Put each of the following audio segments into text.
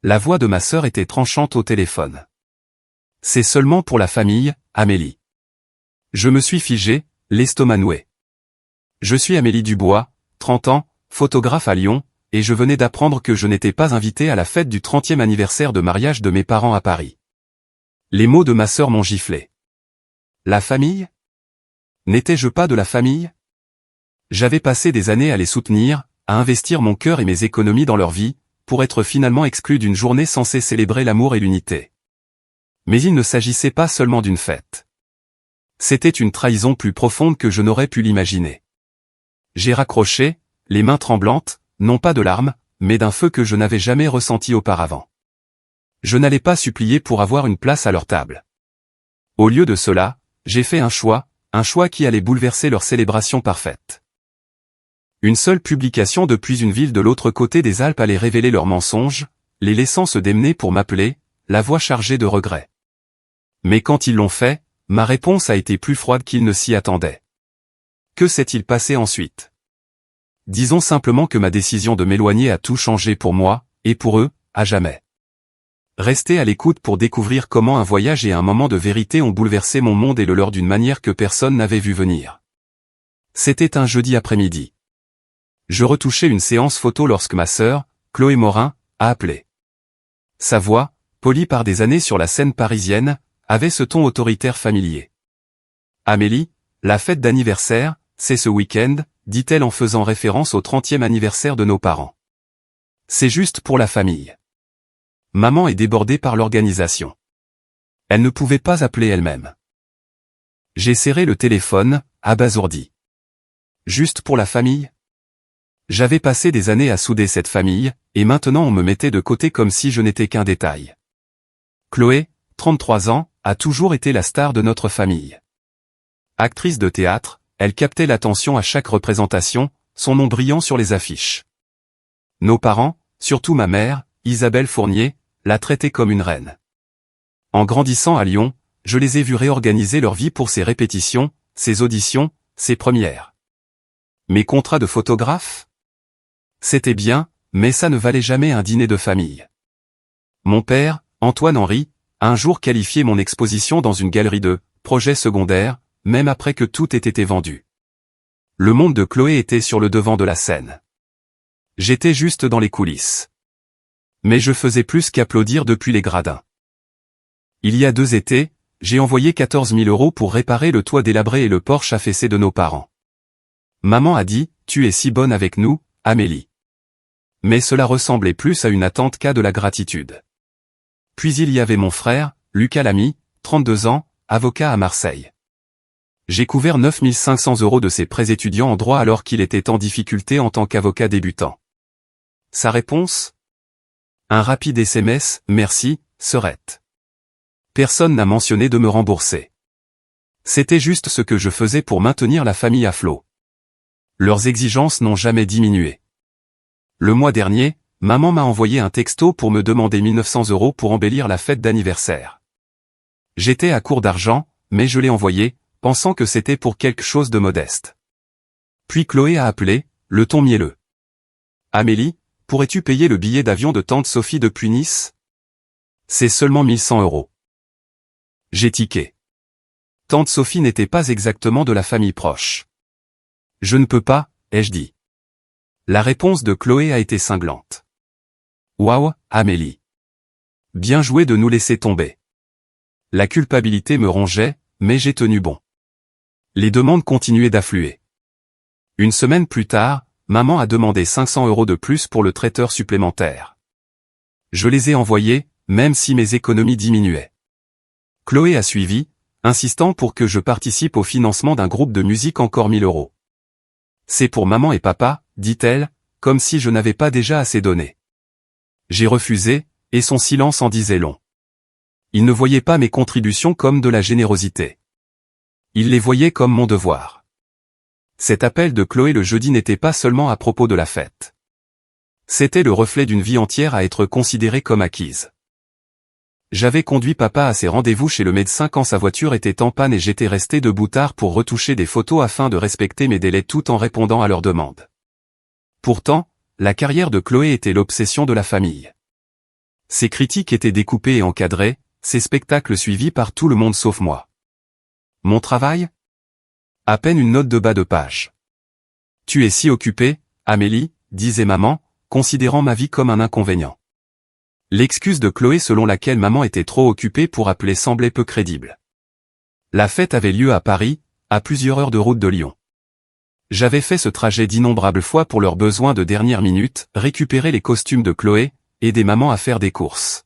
La voix de ma sœur était tranchante au téléphone. C'est seulement pour la famille, Amélie. Je me suis figé, l'estomac noué. Je suis Amélie Dubois, 30 ans, photographe à Lyon, et je venais d'apprendre que je n'étais pas invité à la fête du 30e anniversaire de mariage de mes parents à Paris. Les mots de ma sœur m'ont giflé. La famille? N'étais-je pas de la famille? J'avais passé des années à les soutenir, à investir mon cœur et mes économies dans leur vie, pour être finalement exclu d'une journée censée célébrer l'amour et l'unité. Mais il ne s'agissait pas seulement d'une fête. C'était une trahison plus profonde que je n'aurais pu l'imaginer. J'ai raccroché, les mains tremblantes, non pas de larmes, mais d'un feu que je n'avais jamais ressenti auparavant. Je n'allais pas supplier pour avoir une place à leur table. Au lieu de cela, j'ai fait un choix qui allait bouleverser leur célébration parfaite. Une seule publication depuis une ville de l'autre côté des Alpes allait révéler leurs mensonges, les laissant se démener pour m'appeler, la voix chargée de regrets. Mais quand ils l'ont fait, ma réponse a été plus froide qu'ils ne s'y attendaient. Que s'est-il passé ensuite? Disons simplement que ma décision de m'éloigner a tout changé pour moi, et pour eux, à jamais. Restez à l'écoute pour découvrir comment un voyage et un moment de vérité ont bouleversé mon monde et le leur d'une manière que personne n'avait vu venir. C'était un jeudi après-midi. Je retouchais une séance photo lorsque ma sœur, Chloé Morin, a appelé. Sa voix, polie par des années sur la scène parisienne, avait ce ton autoritaire familier. Amélie, la fête d'anniversaire, c'est ce week-end, dit-elle en faisant référence au 30e anniversaire de nos parents. C'est juste pour la famille. Maman est débordée par l'organisation. Elle ne pouvait pas appeler elle-même. J'ai serré le téléphone, abasourdi. Juste pour la famille? J'avais passé des années à souder cette famille, et maintenant on me mettait de côté comme si je n'étais qu'un détail. Chloé, 33 ans, a toujours été la star de notre famille. Actrice de théâtre, elle captait l'attention à chaque représentation, son nom brillant sur les affiches. Nos parents, surtout ma mère, Isabelle Fournier, la traitaient comme une reine. En grandissant à Lyon, je les ai vus réorganiser leur vie pour ses répétitions, ses auditions, ses premières. Mes contrats de photographe? C'était bien, mais ça ne valait jamais un dîner de famille. Mon père, Antoine-Henri, a un jour qualifié mon exposition dans une galerie de « projet secondaire », même après que tout ait été vendu. Le monde de Chloé était sur le devant de la scène. J'étais juste dans les coulisses. Mais je faisais plus qu'applaudir depuis les gradins. Il y a 2 étés, j'ai envoyé 14 000 € pour réparer le toit délabré et le porche affaissé de nos parents. Maman a dit, « Tu es si bonne avec nous, Amélie. » Mais cela ressemblait plus à une attente qu'à de la gratitude. Puis il y avait mon frère, Lucas Lamy, 32 ans, avocat à Marseille. J'ai couvert 9 500 € de ses prêts étudiants en droit alors qu'il était en difficulté en tant qu'avocat débutant. Sa réponse? Un rapide SMS, « Merci, sœurette. » Personne n'a mentionné de me rembourser. C'était juste ce que je faisais pour maintenir la famille à flot. Leurs exigences n'ont jamais diminué. Le mois dernier, maman m'a envoyé un texto pour me demander 1 900 € pour embellir la fête d'anniversaire. J'étais à court d'argent, mais je l'ai envoyé, pensant que c'était pour quelque chose de modeste. Puis Chloé a appelé, le ton mielleux. « Amélie, pourrais-tu payer le billet d'avion de tante Sophie depuis Nice? C'est seulement 1 100 €. J'ai tiqué. Tante Sophie n'était pas exactement de la famille proche. Je ne peux pas, ai-je dit. La réponse de Chloé a été cinglante. Waouh, Amélie. Bien joué de nous laisser tomber. La culpabilité me rongeait, mais j'ai tenu bon. Les demandes continuaient d'affluer. Une semaine plus tard, maman a demandé 500 € de plus pour le traiteur supplémentaire. Je les ai envoyés, même si mes économies diminuaient. Chloé a suivi, insistant pour que je participe au financement d'un groupe de musique encore 1 000 €. C'est pour maman et papa, dit-elle, comme si je n'avais pas déjà assez donné. J'ai refusé, et son silence en disait long. Il ne voyait pas mes contributions comme de la générosité. Il les voyait comme mon devoir. Cet appel de Chloé le jeudi n'était pas seulement à propos de la fête. C'était le reflet d'une vie entière à être considérée comme acquise. J'avais conduit papa à ses rendez-vous chez le médecin quand sa voiture était en panne et j'étais resté debout tard pour retoucher des photos afin de respecter mes délais tout en répondant à leurs demandes. Pourtant, la carrière de Chloé était l'obsession de la famille. Ces critiques étaient découpées et encadrées, ces spectacles suivis par tout le monde sauf moi. Mon travail? À peine une note de bas de page. Tu es si occupée, Amélie, disait maman, considérant ma vie comme un inconvénient. L'excuse de Chloé selon laquelle maman était trop occupée pour appeler semblait peu crédible. La fête avait lieu à Paris, à plusieurs heures de route de Lyon. J'avais fait ce trajet d'innombrables fois pour leurs besoins de dernière minute, récupérer les costumes de Chloé, aider maman à faire des courses.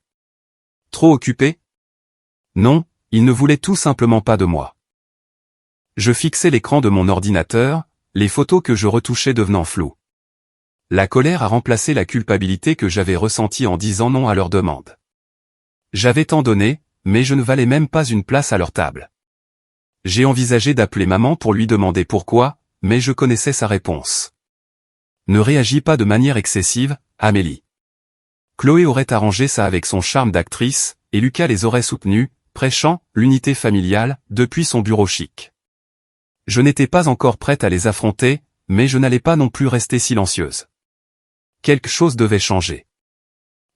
Trop occupé? Non, ils ne voulaient tout simplement pas de moi. Je fixais l'écran de mon ordinateur, les photos que je retouchais devenant floues. La colère a remplacé la culpabilité que j'avais ressentie en disant non à leur demande. J'avais tant donné, mais je ne valais même pas une place à leur table. J'ai envisagé d'appeler maman pour lui demander pourquoi, mais je connaissais sa réponse. Ne réagis pas de manière excessive, Amélie. Chloé aurait arrangé ça avec son charme d'actrice, et Lucas les aurait soutenus, prêchant l'unité familiale depuis son bureau chic. Je n'étais pas encore prête à les affronter, mais je n'allais pas non plus rester silencieuse. Quelque chose devait changer.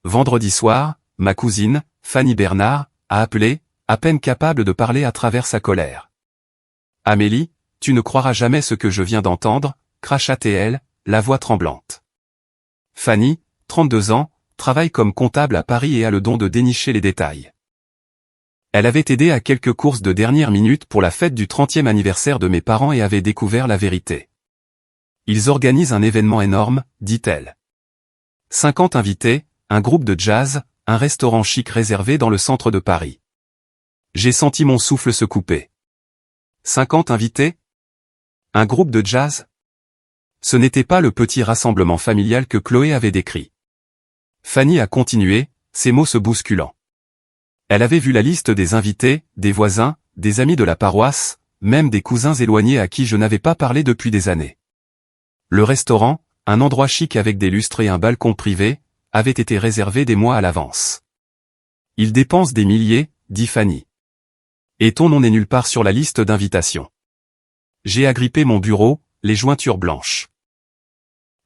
Vendredi soir, ma cousine, Fanny Bernard, a appelé, à peine capable de parler à travers sa colère. « Amélie, tu ne croiras jamais ce que je viens d'entendre », cracha-t-elle, la voix tremblante. Fanny, 32 ans, travaille comme comptable à Paris et a le don de dénicher les détails. Elle avait aidé à quelques courses de dernière minute pour la fête du 30e anniversaire de mes parents et avait découvert la vérité. Ils organisent un événement énorme, dit-elle. 50 invités, un groupe de jazz, un restaurant chic réservé dans le centre de Paris. J'ai senti mon souffle se couper. 50 invités? Un groupe de jazz? Ce n'était pas le petit rassemblement familial que Chloé avait décrit. Fanny a continué, ses mots se bousculant. Elle avait vu la liste des invités, des voisins, des amis de la paroisse, même des cousins éloignés à qui je n'avais pas parlé depuis des années. Le restaurant, un endroit chic avec des lustres et un balcon privé, avait été réservé des mois à l'avance. Ils dépensent des milliers, dit Fanny. Et ton nom n'est nulle part sur la liste d'invitation. J'ai agrippé mon bureau, les jointures blanches.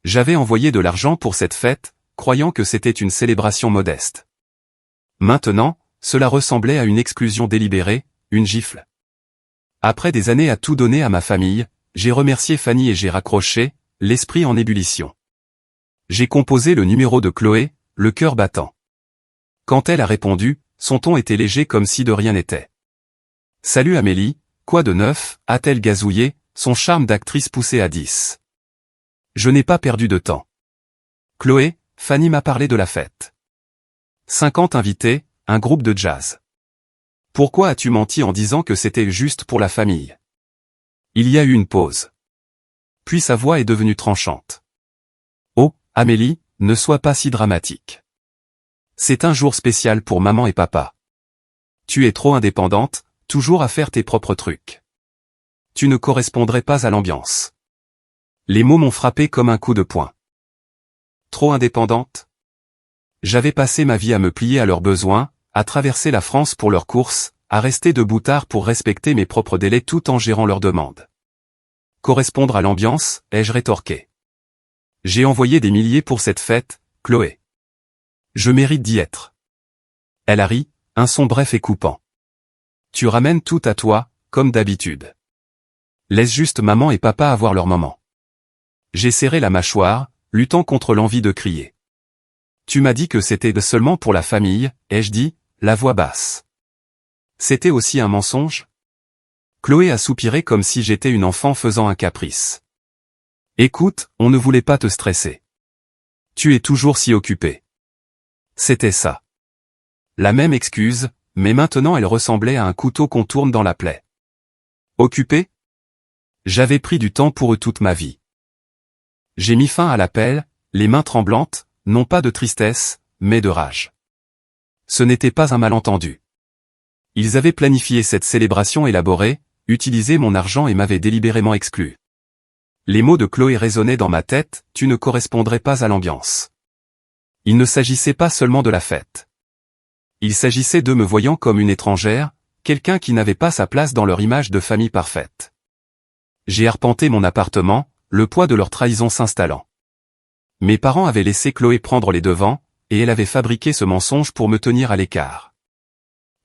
J'avais envoyé de l'argent pour cette fête, croyant que c'était une célébration modeste. Maintenant, cela ressemblait à une exclusion délibérée, une gifle. Après des années à tout donner à ma famille, j'ai remercié Fanny et j'ai raccroché, l'esprit en ébullition. J'ai composé le numéro de Chloé, le cœur battant. Quand elle a répondu, son ton était léger comme si de rien n'était. « Salut Amélie, quoi de neuf ?» a-t-elle gazouillé, son charme d'actrice poussé à 10. Je n'ai pas perdu de temps. Chloé, Fanny m'a parlé de la fête. 50 invités, un groupe de jazz. Pourquoi as-tu menti en disant que c'était juste pour la famille? Il y a eu une pause. Puis sa voix est devenue tranchante. Oh, Amélie, ne sois pas si dramatique. C'est un jour spécial pour maman et papa. Tu es trop indépendante, toujours à faire tes propres trucs. Tu ne correspondrais pas à l'ambiance. Les mots m'ont frappé comme un coup de poing. Trop indépendante? J'avais passé ma vie à me plier à leurs besoins, à traverser la France pour leurs courses, à rester debout tard pour respecter mes propres délais tout en gérant leurs demandes. Correspondre à l'ambiance, ai-je rétorqué. J'ai envoyé des milliers pour cette fête, Chloé. Je mérite d'y être. Elle a ri, un son bref et coupant. Tu ramènes tout à toi, comme d'habitude. Laisse juste maman et papa avoir leur moment. J'ai serré la mâchoire, luttant contre l'envie de crier. Tu m'as dit que c'était seulement pour la famille, ai-je dit, la voix basse. C'était aussi un mensonge? Chloé a soupiré comme si j'étais une enfant faisant un caprice. Écoute, on ne voulait pas te stresser. Tu es toujours si occupée. C'était ça. La même excuse, mais maintenant elle ressemblait à un couteau qu'on tourne dans la plaie. Occupée? J'avais pris du temps pour eux toute ma vie. J'ai mis fin à l'appel, les mains tremblantes, non pas de tristesse, mais de rage. Ce n'était pas un malentendu. Ils avaient planifié cette célébration élaborée, utilisé mon argent et m'avaient délibérément exclu. Les mots de Chloé résonnaient dans ma tête, tu ne correspondrais pas à l'ambiance. Il ne s'agissait pas seulement de la fête. Il s'agissait d'eux me voyant comme une étrangère, quelqu'un qui n'avait pas sa place dans leur image de famille parfaite. J'ai arpenté mon appartement, le poids de leur trahison s'installant. Mes parents avaient laissé Chloé prendre les devants, et elle avait fabriqué ce mensonge pour me tenir à l'écart.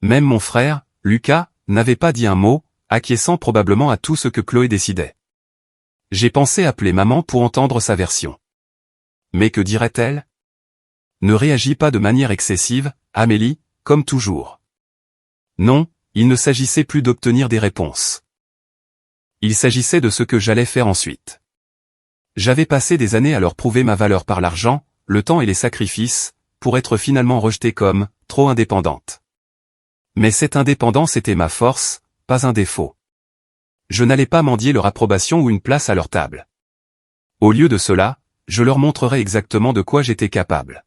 Même mon frère, Lucas, n'avait pas dit un mot, acquiesçant probablement à tout ce que Chloé décidait. J'ai pensé appeler maman pour entendre sa version. Mais que dirait-elle? Ne réagis pas de manière excessive, Amélie, comme toujours. Non, il ne s'agissait plus d'obtenir des réponses. Il s'agissait de ce que j'allais faire ensuite. J'avais passé des années à leur prouver ma valeur par l'argent, le temps et les sacrifices, pour être finalement rejetée comme trop indépendante. Mais cette indépendance était ma force, pas un défaut. Je n'allais pas mendier leur approbation ou une place à leur table. Au lieu de cela, je leur montrerais exactement de quoi j'étais capable.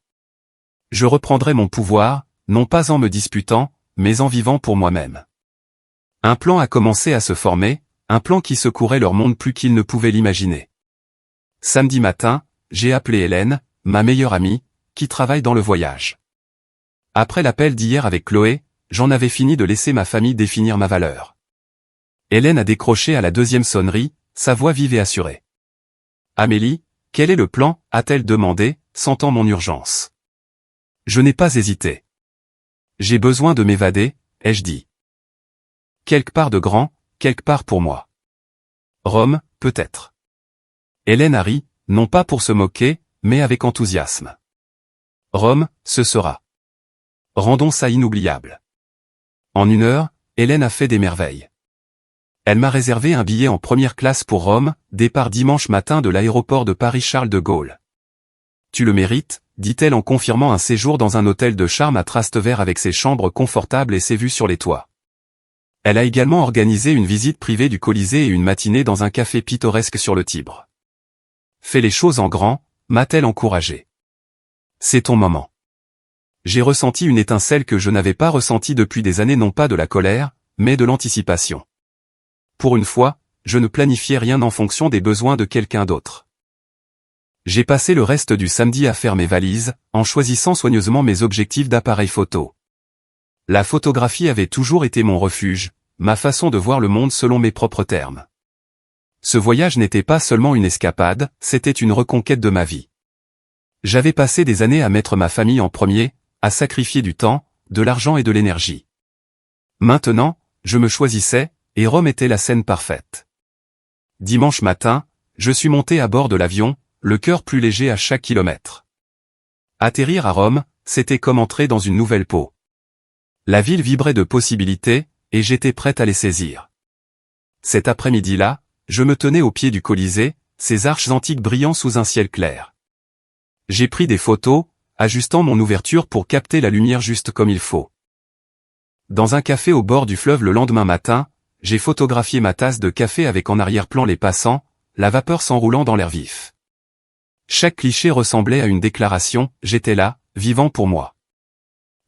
Je reprendrais mon pouvoir, non pas en me disputant, mais en vivant pour moi-même. Un plan a commencé à se former, un plan qui secourait leur monde plus qu'ils ne pouvaient l'imaginer. Samedi matin, j'ai appelé Hélène, ma meilleure amie, qui travaille dans le voyage. Après l'appel d'hier avec Chloé, j'en avais fini de laisser ma famille définir ma valeur. Hélène a décroché à la deuxième sonnerie, sa voix vive et assurée. « Amélie, quel est le plan ?» a-t-elle demandé, sentant mon urgence. Je n'ai pas hésité. J'ai besoin de m'évader, ai-je dit. Quelque part de grand, quelque part pour moi. Rome, peut-être. Hélène a ri, non pas pour se moquer, mais avec enthousiasme. Rome, ce sera. Rendons ça inoubliable. En 1 heure, Hélène a fait des merveilles. Elle m'a réservé un billet en première classe pour Rome, départ dimanche matin de l'aéroport de Paris-Charles de Gaulle. Tu le mérites, dit-elle en confirmant un séjour dans un hôtel de charme à Trastevere avec ses chambres confortables et ses vues sur les toits. Elle a également organisé une visite privée du Colisée et une matinée dans un café pittoresque sur le Tibre. Fais les choses en grand, m'a-t-elle encouragé. C'est ton moment. J'ai ressenti une étincelle que je n'avais pas ressentie depuis des années, non pas de la colère, mais de l'anticipation. Pour une fois, je ne planifiais rien en fonction des besoins de quelqu'un d'autre. J'ai passé le reste du samedi à faire mes valises, en choisissant soigneusement mes objectifs d'appareil photo. La photographie avait toujours été mon refuge, ma façon de voir le monde selon mes propres termes. Ce voyage n'était pas seulement une escapade, c'était une reconquête de ma vie. J'avais passé des années à mettre ma famille en premier, à sacrifier du temps, de l'argent et de l'énergie. Maintenant, je me choisissais, et Rome était la scène parfaite. Dimanche matin, je suis monté à bord de l'avion, le cœur plus léger à chaque kilomètre. Atterrir à Rome, c'était comme entrer dans une nouvelle peau. La ville vibrait de possibilités, et j'étais prête à les saisir. Cet après-midi-là, je me tenais au pied du Colisée, ses arches antiques brillant sous un ciel clair. J'ai pris des photos, ajustant mon ouverture pour capter la lumière juste comme il faut. Dans un café au bord du fleuve le lendemain matin, j'ai photographié ma tasse de café avec en arrière-plan les passants, la vapeur s'enroulant dans l'air vif. Chaque cliché ressemblait à une déclaration, j'étais là, vivant pour moi.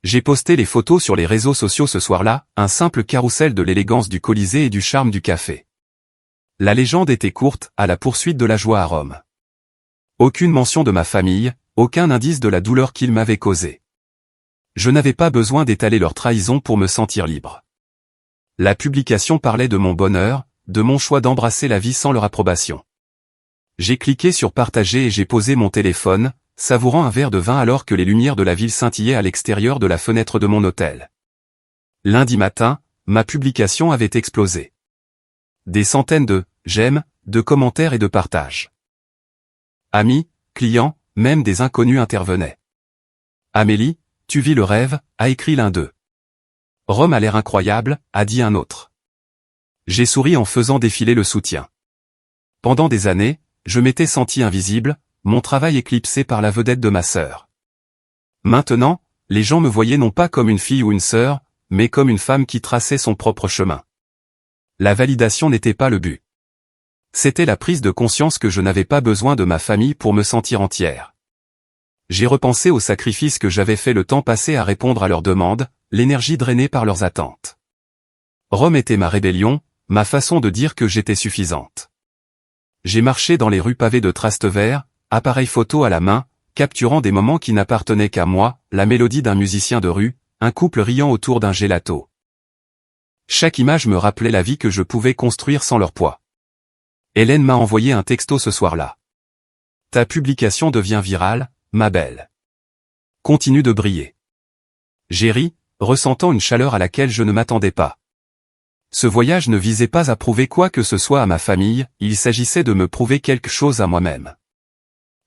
J'ai posté les photos sur les réseaux sociaux ce soir-là, un simple carrousel de l'élégance du Colisée et du charme du café. La légende était courte, à la poursuite de la joie à Rome. Aucune mention de ma famille, aucun indice de la douleur qu'ils m'avaient causée. Je n'avais pas besoin d'étaler leur trahison pour me sentir libre. La publication parlait de mon bonheur, de mon choix d'embrasser la vie sans leur approbation. J'ai cliqué sur partager et j'ai posé mon téléphone, savourant un verre de vin alors que les lumières de la ville scintillaient à l'extérieur de la fenêtre de mon hôtel. Lundi matin, ma publication avait explosé. Des centaines de « j'aime », de commentaires et de partages. Amis, clients, même des inconnus intervenaient. « Amélie, tu vis le rêve », a écrit l'un d'eux. « Rome a l'air incroyable », a dit un autre. J'ai souri en faisant défiler le soutien. Pendant des années, je m'étais senti invisible, mon travail éclipsé par la vedette de ma sœur. Maintenant, les gens me voyaient non pas comme une fille ou une sœur, mais comme une femme qui traçait son propre chemin. La validation n'était pas le but. C'était la prise de conscience que je n'avais pas besoin de ma famille pour me sentir entière. J'ai repensé aux sacrifices que j'avais fait le temps passé à répondre à leurs demandes, l'énergie drainée par leurs attentes. Rome était ma rébellion, ma façon de dire que j'étais suffisante. J'ai marché dans les rues pavées de Trastevere, appareil photo à la main, capturant des moments qui n'appartenaient qu'à moi, la mélodie d'un musicien de rue, un couple riant autour d'un gelato. Chaque image me rappelait la vie que je pouvais construire sans leur poids. Hélène m'a envoyé un texto ce soir-là. Ta publication devient virale, ma belle. continue de briller. J'ai ri, ressentant une chaleur à laquelle je ne m'attendais pas. Ce voyage ne visait pas à prouver quoi que ce soit à ma famille, il s'agissait de me prouver quelque chose à moi-même.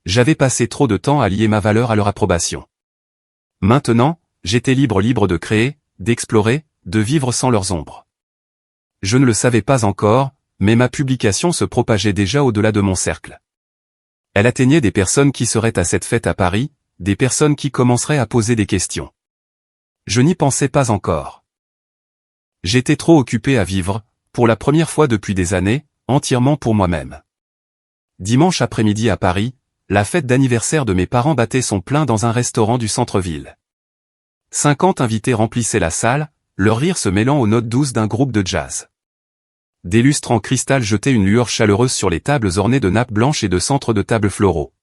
J'avais passé trop de temps à lier ma valeur à leur approbation. Maintenant, j'étais libre de créer, d'explorer, de vivre sans leurs ombres. Je ne le savais pas encore, mais ma publication se propageait déjà au-delà de mon cercle. Elle atteignait des personnes qui seraient à cette fête à Paris, des personnes qui commenceraient à poser des questions. Je n'y pensais pas encore. J'étais trop occupé à vivre, pour la première fois depuis des années, entièrement pour moi-même. Dimanche après-midi à Paris, la fête d'anniversaire de mes parents battait son plein dans un restaurant du centre-ville. 50 invités remplissaient la salle, leur rire se mêlant aux notes douces d'un groupe de jazz. Des lustres en cristal jetaient une lueur chaleureuse sur les tables ornées de nappes blanches et de centres de tables floraux.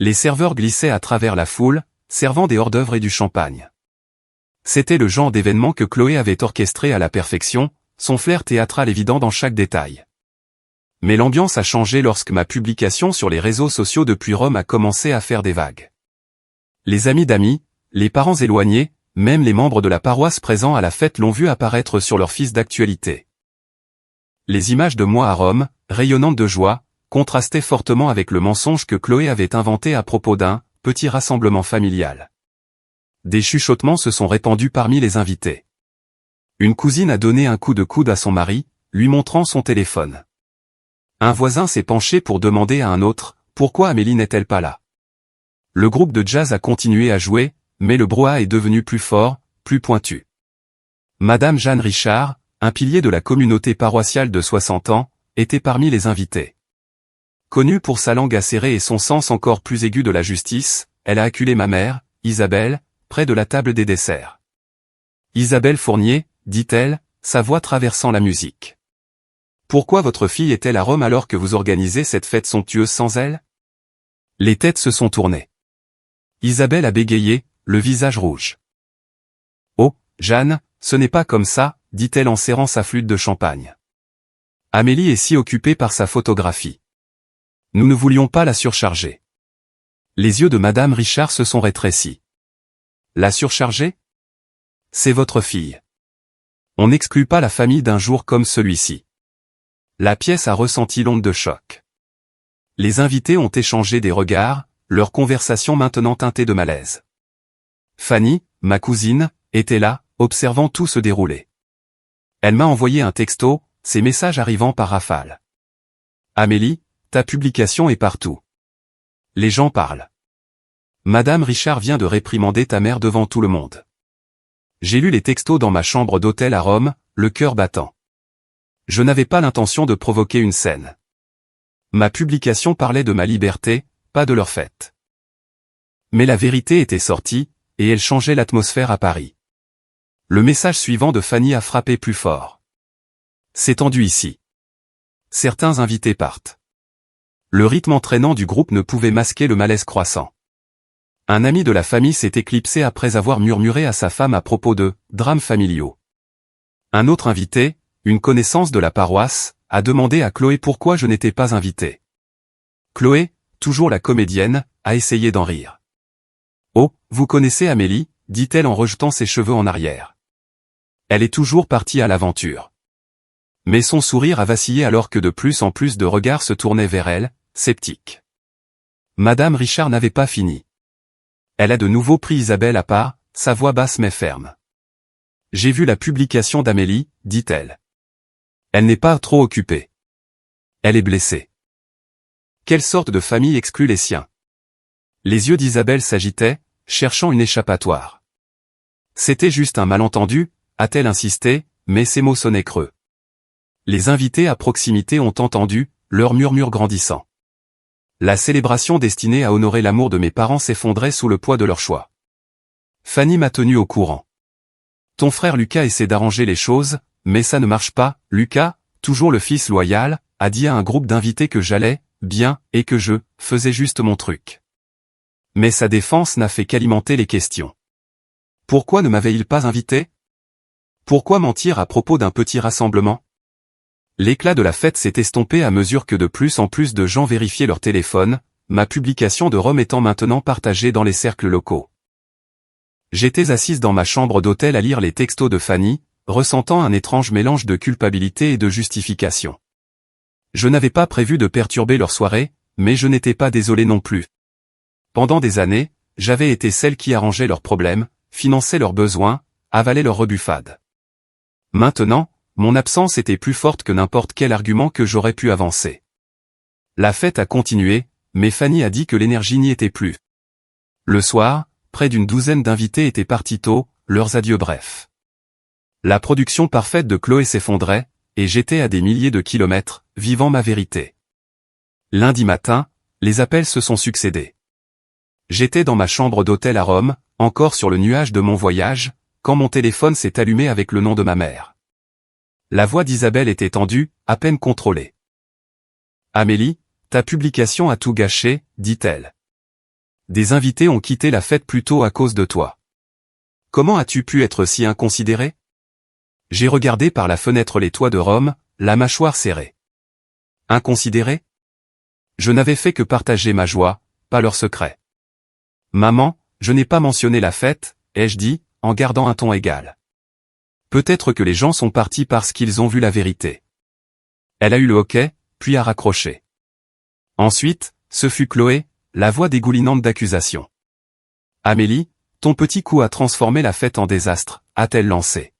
Les serveurs glissaient à travers la foule, servant des hors-d'œuvre et du champagne. C'était le genre d'événement que Chloé avait orchestré à la perfection, son flair théâtral évident dans chaque détail. Mais l'ambiance a changé lorsque ma publication sur les réseaux sociaux depuis Rome a commencé à faire des vagues. Les amis d'amis, les parents éloignés, même les membres de la paroisse présents à la fête l'ont vu apparaître sur leur fils d'actualité. Les images de moi à Rome, rayonnantes de joie, contrastaient fortement avec le mensonge que Chloé avait inventé à propos d'un petit rassemblement familial. Des chuchotements se sont répandus parmi les invités. Une cousine a donné un coup de coude à son mari, lui montrant son téléphone. Un voisin s'est penché pour demander à un autre « Pourquoi Amélie n'est-elle pas là ?» Le groupe de jazz a continué à jouer, mais le brouhaha est devenu plus fort, plus pointu. Madame Jeanne Richard, un pilier de la communauté paroissiale de 60 ans, était parmi les invités. Connue pour sa langue acérée et son sens encore plus aigu de la justice, elle a acculé ma mère, Isabelle, près de la table des desserts. « Isabelle Fournier, dit-elle, sa voix traversant la musique. Pourquoi votre fille est-elle à Rome alors que vous organisez cette fête somptueuse sans elle ?» Les têtes se sont tournées. Isabelle a bégayé, le visage rouge. « Oh, Jeanne, ce n'est pas comme ça, » dit-elle en serrant sa flûte de champagne. Amélie est si occupée par sa photographie. Nous ne voulions pas la surcharger. Les yeux de Madame Richard se sont rétrécis. La surcharger ? C'est votre fille. On n'exclut pas la famille d'un jour comme celui-ci. La pièce a ressenti l'onde de choc. Les invités ont échangé des regards, leur conversation maintenant teintée de malaise. Fanny, ma cousine, était là, observant tout se dérouler. Elle m'a envoyé un texto, ses messages arrivant par rafale. « Amélie, ta publication est partout. Les gens parlent. Madame Richard vient de réprimander ta mère devant tout le monde. » J'ai lu les textos dans ma chambre d'hôtel à Rome, le cœur battant. Je n'avais pas l'intention de provoquer une scène. Ma publication parlait de ma liberté, pas de leur fête. Mais la vérité était sortie, et elle changeait l'atmosphère à Paris. Le message suivant de Fanny a frappé plus fort. C'est tendu ici. Certains invités partent. Le rythme entraînant du groupe ne pouvait masquer le malaise croissant. Un ami de la famille s'est éclipsé après avoir murmuré à sa femme à propos de drames familiaux. Un autre invité, une connaissance de la paroisse, a demandé à Chloé pourquoi je n'étais pas invité. Chloé, toujours la comédienne, a essayé d'en rire. « Oh, vous connaissez Amélie ?» dit-elle en rejetant ses cheveux en arrière. Elle est toujours partie à l'aventure. Mais son sourire a vacillé alors que de plus en plus de regards se tournaient vers elle, sceptiques. Madame Richard n'avait pas fini. Elle a de nouveau pris Isabelle à part, sa voix basse mais ferme. « J'ai vu la publication d'Amélie, dit-elle. Elle n'est pas trop occupée. Elle est blessée. » Quelle sorte de famille exclut les siens? Les yeux d'Isabelle s'agitaient, cherchant une échappatoire. C'était juste un malentendu, a-t-elle insisté, mais ses mots sonnaient creux. Les invités à proximité ont entendu, leur murmure grandissant. La célébration destinée à honorer l'amour de mes parents s'effondrait sous le poids de leur choix. Fanny m'a tenu au courant. Ton frère Lucas essaie d'arranger les choses, mais ça ne marche pas. Lucas, toujours le fils loyal, a dit à un groupe d'invités que j'allais bien et que je faisais juste mon truc. Mais sa défense n'a fait qu'alimenter les questions. Pourquoi ne m'avait-il pas invité? Pourquoi mentir à propos d'un petit rassemblement? L'éclat de la fête s'est estompé à mesure que de plus en plus de gens vérifiaient leur téléphone, ma publication de Rome étant maintenant partagée dans les cercles locaux. J'étais assise dans ma chambre d'hôtel à lire les textos de Fanny, ressentant un étrange mélange de culpabilité et de justification. Je n'avais pas prévu de perturber leur soirée, mais je n'étais pas désolé non plus. Pendant des années, j'avais été celle qui arrangeait leurs problèmes, finançait leurs besoins, avalait leurs rebuffades. Maintenant, mon absence était plus forte que n'importe quel argument que j'aurais pu avancer. La fête a continué, mais Fanny a dit que l'énergie n'y était plus. Le soir, près d'une douzaine d'invités étaient partis tôt, leurs adieux brefs. La production parfaite de Chloé s'effondrait, et j'étais à des milliers de kilomètres, vivant ma vérité. Lundi matin, les appels se sont succédés. J'étais dans ma chambre d'hôtel à Rome, encore sur le nuage de mon voyage, quand mon téléphone s'est allumé avec le nom de ma mère. La voix d'Isabelle était tendue, à peine contrôlée. « Amélie, ta publication a tout gâché, dit-elle. Des invités ont quitté la fête plus tôt à cause de toi. Comment as-tu pu être si inconsidéré ? » J'ai regardé par la fenêtre les toits de Rome, la mâchoire serrée. Inconsidéré ? Je n'avais fait que partager ma joie, pas leur secret. Maman, je n'ai pas mentionné la fête, ai-je dit, en gardant un ton égal. Peut-être que les gens sont partis parce qu'ils ont vu la vérité. Elle a eu le hoquet, puis a raccroché. Ensuite, ce fut Chloé, la voix dégoulinante d'accusation. Amélie, ton petit coup a transformé la fête en désastre, a-t-elle lancé.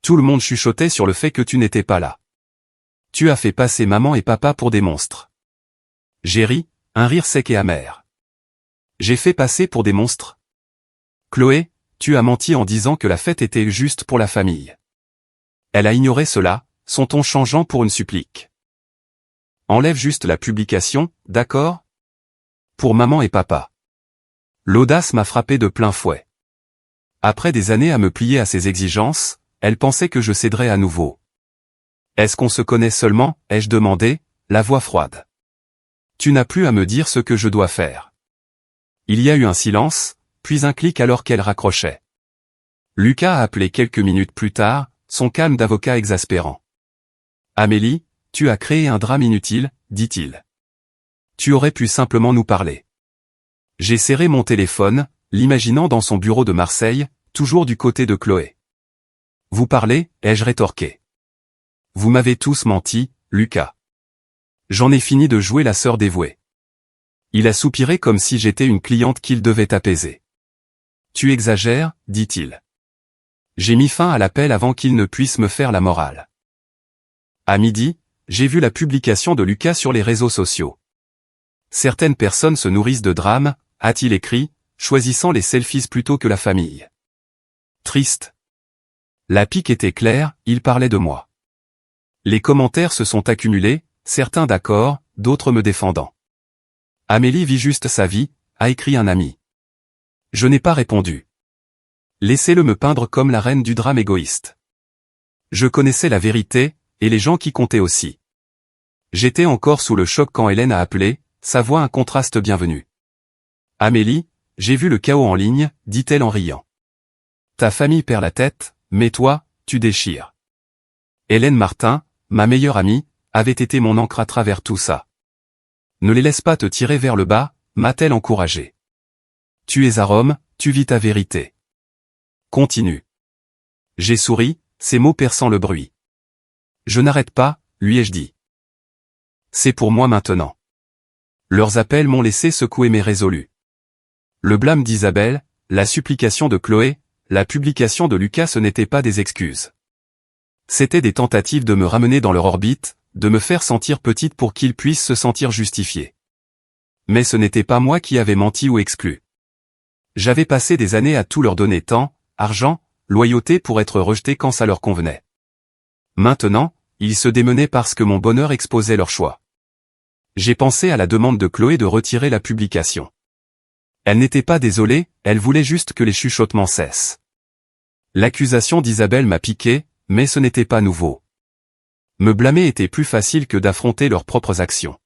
Tout le monde chuchotait sur le fait que tu n'étais pas là. Tu as fait passer maman et papa pour des monstres. J'ai ri, un rire sec et amer. J'ai fait passer pour des monstres. Chloé, tu as menti en disant que la fête était juste pour la famille. Elle a ignoré cela, son ton changeant pour une supplique. Enlève juste la publication, d'accord ? Pour maman et papa. L'audace m'a frappé de plein fouet. Après des années à me plier à ses exigences, elle pensait que je céderais à nouveau. Est-ce qu'on se connaît seulement, ai-je demandé, la voix froide. Tu n'as plus à me dire ce que je dois faire. Il y a eu un silence, puis un clic alors qu'elle raccrochait. Lucas a appelé quelques minutes plus tard, son calme d'avocat exaspérant. Amélie, tu as créé un drame inutile, dit-il. Tu aurais pu simplement nous parler. J'ai serré mon téléphone, l'imaginant dans son bureau de Marseille, toujours du côté de Chloé. Vous parlez, ai-je rétorqué. Vous m'avez tous menti, Lucas. J'en ai fini de jouer la sœur dévouée. Il a soupiré comme si j'étais une cliente qu'il devait apaiser. Tu exagères, dit-il. J'ai mis fin à l'appel avant qu'il ne puisse me faire la morale. À midi, j'ai vu la publication de Lucas sur les réseaux sociaux. Certaines personnes se nourrissent de drames, a-t-il écrit, choisissant les selfies plutôt que la famille. Triste. La pique était claire, il parlait de moi. Les commentaires se sont accumulés, certains d'accord, d'autres me défendant. Amélie vit juste sa vie, a écrit un ami. Je n'ai pas répondu. Laissez-le me peindre comme la reine du drame égoïste. Je connaissais la vérité, et les gens qui comptaient aussi. J'étais encore sous le choc quand Hélène a appelé, sa voix un contraste bienvenu. Amélie, j'ai vu le chaos en ligne, dit-elle en riant. Ta famille perd la tête, mais toi, tu déchires. Hélène Martin, ma meilleure amie, avait été mon encre à travers tout ça. Ne les laisse pas te tirer vers le bas, m'a-t-elle encouragé. Tu es à Rome, tu vis ta vérité. Continue. J'ai souri, ces mots perçant le bruit. Je n'arrête pas, lui ai-je dit. C'est pour moi maintenant. Leurs appels m'ont laissé secouer mais résolu. Le blâme d'Isabelle, la supplication de Chloé, la publication de Lucas ce n'étaient pas des excuses. C'étaient des tentatives de me ramener dans leur orbite, de me faire sentir petite pour qu'ils puissent se sentir justifiés. Mais ce n'était pas moi qui avais menti ou exclu. J'avais passé des années à tout leur donner temps, argent, loyauté pour être rejeté quand ça leur convenait. Maintenant, ils se démenaient parce que mon bonheur exposait leur choix. J'ai pensé à la demande de Chloé de retirer la publication. Elle n'était pas désolée, elle voulait juste que les chuchotements cessent. L'accusation d'Isabelle m'a piqué, mais ce n'était pas nouveau. Me blâmer était plus facile que d'affronter leurs propres actions.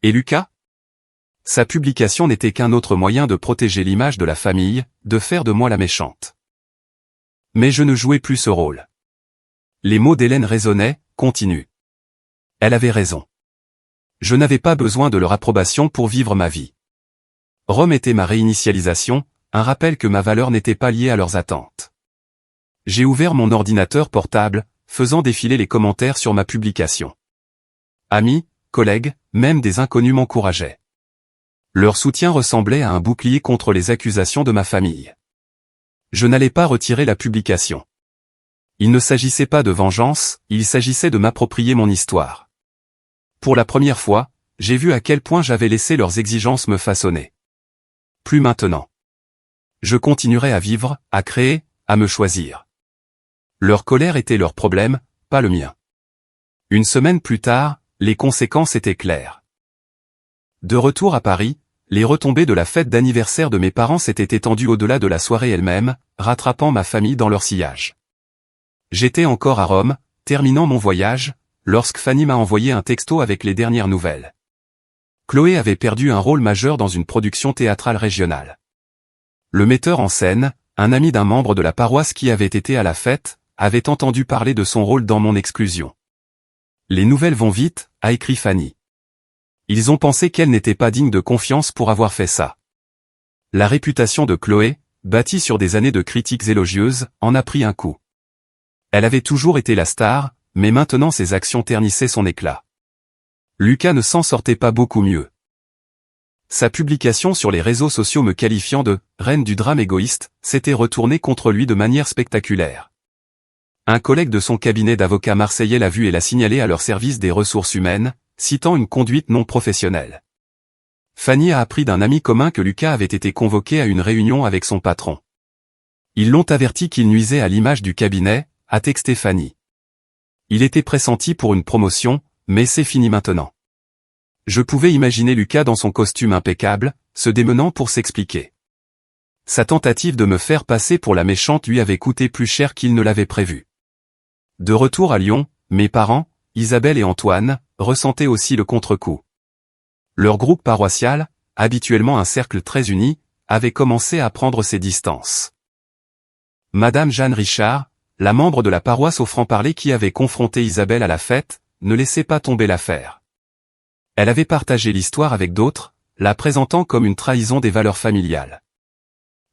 Et Lucas ? Sa publication n'était qu'un autre moyen de protéger l'image de la famille, de faire de moi la méchante. Mais je ne jouais plus ce rôle. Les mots d'Hélène résonnaient, continue. Elle avait raison. Je n'avais pas besoin de leur approbation pour vivre ma vie. Rome était ma réinitialisation, un rappel que ma valeur n'était pas liée à leurs attentes. J'ai ouvert mon ordinateur portable, faisant défiler les commentaires sur ma publication. Amis, collègues, même des inconnus m'encourageaient. Leur soutien ressemblait à un bouclier contre les accusations de ma famille. Je n'allais pas retirer la publication. Il ne s'agissait pas de vengeance, il s'agissait de m'approprier mon histoire. Pour la première fois, j'ai vu à quel point j'avais laissé leurs exigences me façonner. Plus maintenant. Je continuerai à vivre, à créer, à me choisir. Leur colère était leur problème, pas le mien. Une semaine plus tard, les conséquences étaient claires. De retour à Paris, les retombées de la fête d'anniversaire de mes parents s'étaient étendues au-delà de la soirée elle-même, rattrapant ma famille dans leur sillage. J'étais encore à Rome, terminant mon voyage, lorsque Fanny m'a envoyé un texto avec les dernières nouvelles. Chloé avait perdu un rôle majeur dans une production théâtrale régionale. Le metteur en scène, un ami d'un membre de la paroisse qui avait été à la fête, avait entendu parler de son rôle dans mon exclusion. Les nouvelles vont vite, a écrit Fanny. Ils ont pensé qu'elle n'était pas digne de confiance pour avoir fait ça. La réputation de Chloé, bâtie sur des années de critiques élogieuses, en a pris un coup. Elle avait toujours été la star, mais maintenant ses actions ternissaient son éclat. Lucas ne s'en sortait pas beaucoup mieux. Sa publication sur les réseaux sociaux me qualifiant de « reine du drame égoïste » s'était retournée contre lui de manière spectaculaire. Un collègue de son cabinet d'avocats marseillais l'a vu et l'a signalé à leur service des ressources humaines, citant une conduite non professionnelle. Fanny a appris d'un ami commun que Lucas avait été convoqué à une réunion avec son patron. Ils l'ont averti qu'il nuisait à l'image du cabinet, a texté Fanny. Il était pressenti pour une promotion, mais c'est fini maintenant. Je pouvais imaginer Lucas dans son costume impeccable, se démenant pour s'expliquer. Sa tentative de me faire passer pour la méchante lui avait coûté plus cher qu'il ne l'avait prévu. De retour à Lyon, mes parents, Isabelle et Antoine, ressentaient aussi le contre-coup. Leur groupe paroissial, habituellement un cercle très uni, avait commencé à prendre ses distances. Madame Jeanne Richard, la membre de la paroisse au franc-parler qui avait confronté Isabelle à la fête, ne laissait pas tomber l'affaire. Elle avait partagé l'histoire avec d'autres, la présentant comme une trahison des valeurs familiales.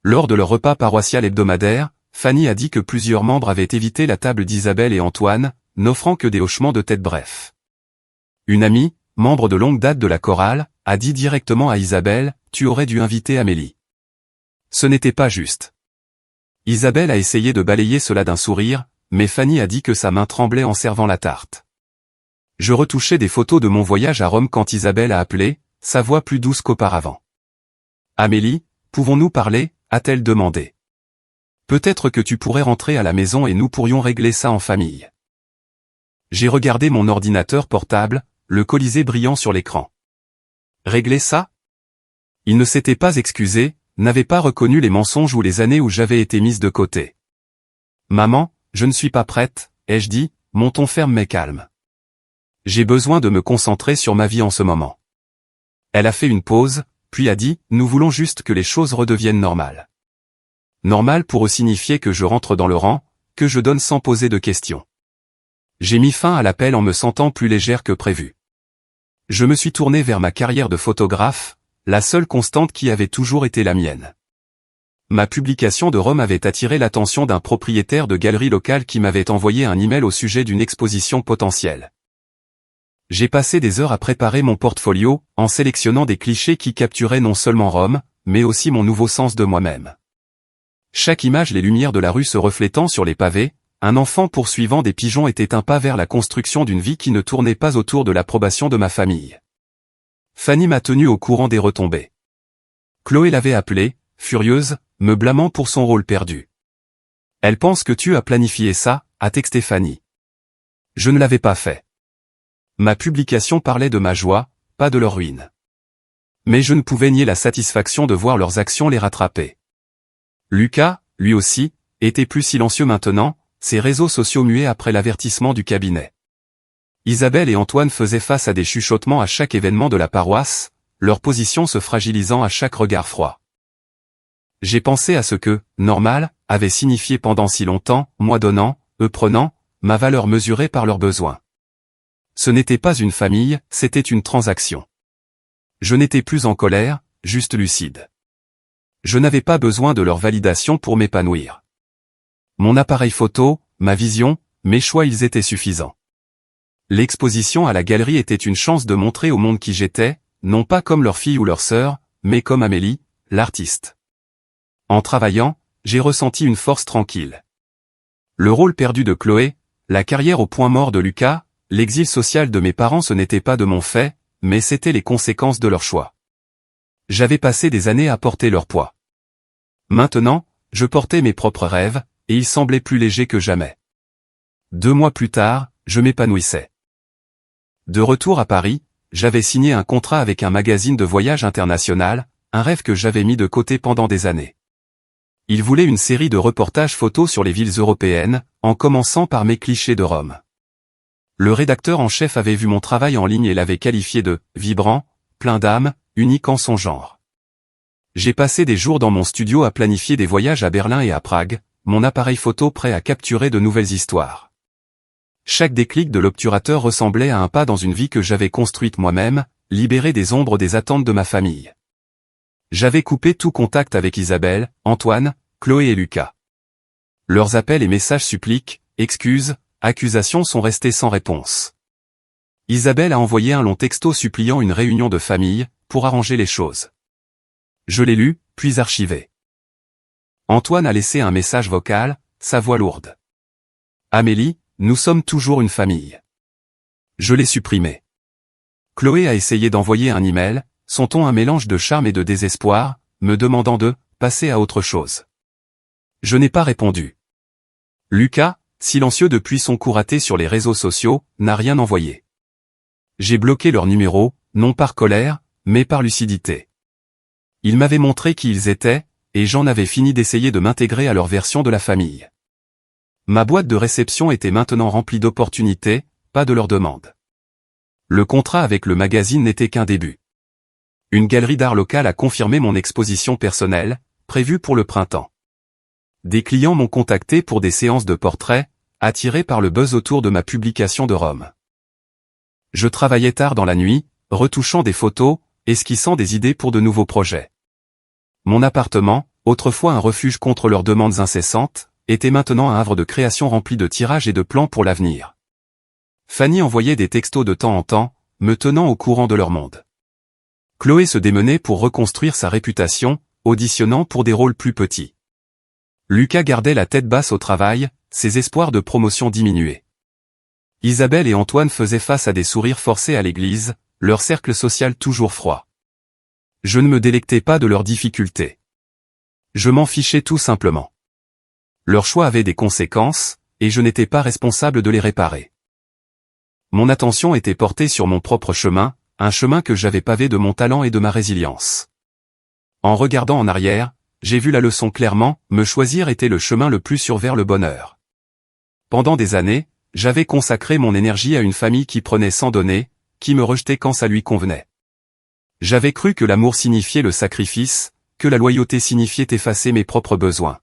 Lors de leur repas paroissial hebdomadaire, Fanny a dit que plusieurs membres avaient évité la table d'Isabelle et Antoine, n'offrant que des hochements de tête brefs. Une amie, membre de longue date de la chorale, a dit directement à Isabelle « Tu aurais dû inviter Amélie ». Ce n'était pas juste. Isabelle a essayé de balayer cela d'un sourire, mais Fanny a dit que sa main tremblait en servant la tarte. Je retouchais des photos de mon voyage à Rome quand Isabelle a appelé, sa voix plus douce qu'auparavant. « Amélie, pouvons-nous parler ?» a-t-elle demandé. « Peut-être que tu pourrais rentrer à la maison et nous pourrions régler ça en famille. » J'ai regardé mon ordinateur portable, le Colisée brillant sur l'écran. Régler ça? Il ne s'était pas excusé, n'avait pas reconnu les mensonges ou les années où j'avais été mise de côté. « Maman, je ne suis pas prête, » ai-je dit, mon ton ferme mais calme. J'ai besoin de me concentrer sur ma vie en ce moment. Elle a fait une pause, puis a dit, nous voulons juste que les choses redeviennent normales. Normal pourrait signifier que je rentre dans le rang, que je donne sans poser de questions. J'ai mis fin à l'appel en me sentant plus légère que prévu. Je me suis tourné vers ma carrière de photographe, la seule constante qui avait toujours été la mienne. Ma publication de Rome avait attiré l'attention d'un propriétaire de galerie locale qui m'avait envoyé un email au sujet d'une exposition potentielle. J'ai passé des heures à préparer mon portfolio, en sélectionnant des clichés qui capturaient non seulement Rome, mais aussi mon nouveau sens de moi-même. Chaque image, les lumières de la rue se reflétant sur les pavés, un enfant poursuivant des pigeons était un pas vers la construction d'une vie qui ne tournait pas autour de l'approbation de ma famille. Fanny m'a tenu au courant des retombées. Chloé l'avait appelée, furieuse, me blâmant pour son rôle perdu. « Elle pense que tu as planifié ça », a texté Fanny. Je ne l'avais pas fait. Ma publication parlait de ma joie, pas de leur ruine. Mais je ne pouvais nier la satisfaction de voir leurs actions les rattraper. Lucas, lui aussi, était plus silencieux maintenant, ses réseaux sociaux muets après l'avertissement du cabinet. Isabelle et Antoine faisaient face à des chuchotements à chaque événement de la paroisse, leur position se fragilisant à chaque regard froid. J'ai pensé à ce que « normal » avait signifié pendant si longtemps, moi donnant, eux prenant, ma valeur mesurée par leurs besoins. Ce n'était pas une famille, c'était une transaction. Je n'étais plus en colère, juste lucide. Je n'avais pas besoin de leur validation pour m'épanouir. Mon appareil photo, ma vision, mes choix, ils étaient suffisants. L'exposition à la galerie était une chance de montrer au monde qui j'étais, non pas comme leur fille ou leur sœur, mais comme Amélie, l'artiste. En travaillant, j'ai ressenti une force tranquille. Le rôle perdu de Chloé, la carrière au point mort de Lucas, l'exil social de mes parents, ce n'était pas de mon fait, mais c'étaient les conséquences de leur choix. J'avais passé des années à porter leur poids. Maintenant, je portais mes propres rêves, et ils semblaient plus légers que jamais. 2 mois plus tard, je m'épanouissais. De retour à Paris, j'avais signé un contrat avec un magazine de voyage international, un rêve que j'avais mis de côté pendant des années. Il voulait une série de reportages photos sur les villes européennes, en commençant par mes clichés de Rome. Le rédacteur en chef avait vu mon travail en ligne et l'avait qualifié de « vibrant, plein d'âme, unique en son genre ». J'ai passé des jours dans mon studio à planifier des voyages à Berlin et à Prague, mon appareil photo prêt à capturer de nouvelles histoires. Chaque déclic de l'obturateur ressemblait à un pas dans une vie que j'avais construite moi-même, libérée des ombres des attentes de ma famille. J'avais coupé tout contact avec Isabelle, Antoine, Chloé et Lucas. Leurs appels et messages suppliques, excuses, accusations sont restés sans réponse. Isabelle a envoyé un long texto suppliant une réunion de famille, pour arranger les choses. Je l'ai lu, puis archivé. Antoine a laissé un message vocal, sa voix lourde. Amélie, nous sommes toujours une famille. Je l'ai supprimé. Chloé a essayé d'envoyer un email, son ton un mélange de charme et de désespoir, me demandant de passer à autre chose. Je n'ai pas répondu. Lucas, silencieux depuis son coup raté sur les réseaux sociaux, n'a rien envoyé. J'ai bloqué leur numéro, non par colère, mais par lucidité. Ils m'avaient montré qui ils étaient, et j'en avais fini d'essayer de m'intégrer à leur version de la famille. Ma boîte de réception était maintenant remplie d'opportunités, pas de leurs demandes. Le contrat avec le magazine n'était qu'un début. Une galerie d'art locale a confirmé mon exposition personnelle, prévue pour le printemps. Des clients m'ont contacté pour des séances de portraits, attirés par le buzz autour de ma publication de Rome. Je travaillais tard dans la nuit, retouchant des photos, esquissant des idées pour de nouveaux projets. Mon appartement, autrefois un refuge contre leurs demandes incessantes, était maintenant un havre de création rempli de tirages et de plans pour l'avenir. Fanny envoyait des textos de temps en temps, me tenant au courant de leur monde. Chloé se démenait pour reconstruire sa réputation, auditionnant pour des rôles plus petits. Lucas gardait la tête basse au travail, ses espoirs de promotion diminuaient. Isabelle et Antoine faisaient face à des sourires forcés à l'église, leur cercle social toujours froid. Je ne me délectais pas de leurs difficultés. Je m'en fichais tout simplement. Leur choix avait des conséquences, et je n'étais pas responsable de les réparer. Mon attention était portée sur mon propre chemin, un chemin que j'avais pavé de mon talent et de ma résilience. En regardant en arrière, j'ai vu la leçon clairement, me choisir était le chemin le plus sûr vers le bonheur. Pendant des années, j'avais consacré mon énergie à une famille qui prenait sans donner, qui me rejetait quand ça lui convenait. J'avais cru que l'amour signifiait le sacrifice, que la loyauté signifiait effacer mes propres besoins.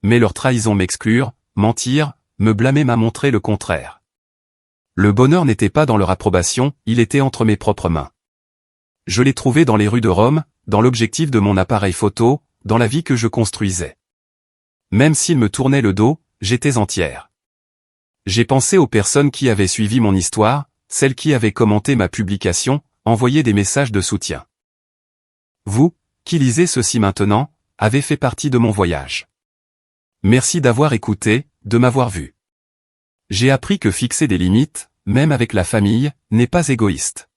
Mais leur trahison m'exclure, mentir, me blâmer m'a montré le contraire. Le bonheur n'était pas dans leur approbation, il était entre mes propres mains. Je l'ai trouvé dans les rues de Rome, dans l'objectif de mon appareil photo, dans la vie que je construisais. Même s'ils me tournaient le dos, j'étais entière. J'ai pensé aux personnes qui avaient suivi mon histoire, celles qui avaient commenté ma publication, envoyé des messages de soutien. Vous, qui lisez ceci maintenant, avez fait partie de mon voyage. Merci d'avoir écouté, de m'avoir vu. J'ai appris que fixer des limites, même avec la famille, n'est pas égoïste.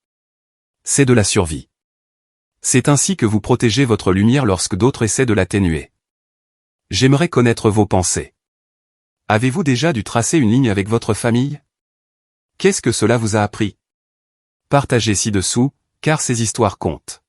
C'est de la survie. C'est ainsi que vous protégez votre lumière lorsque d'autres essaient de l'atténuer. J'aimerais connaître vos pensées. Avez-vous déjà dû tracer une ligne avec votre famille? Qu'est-ce que cela vous a appris? Partagez ci-dessous, car ces histoires comptent.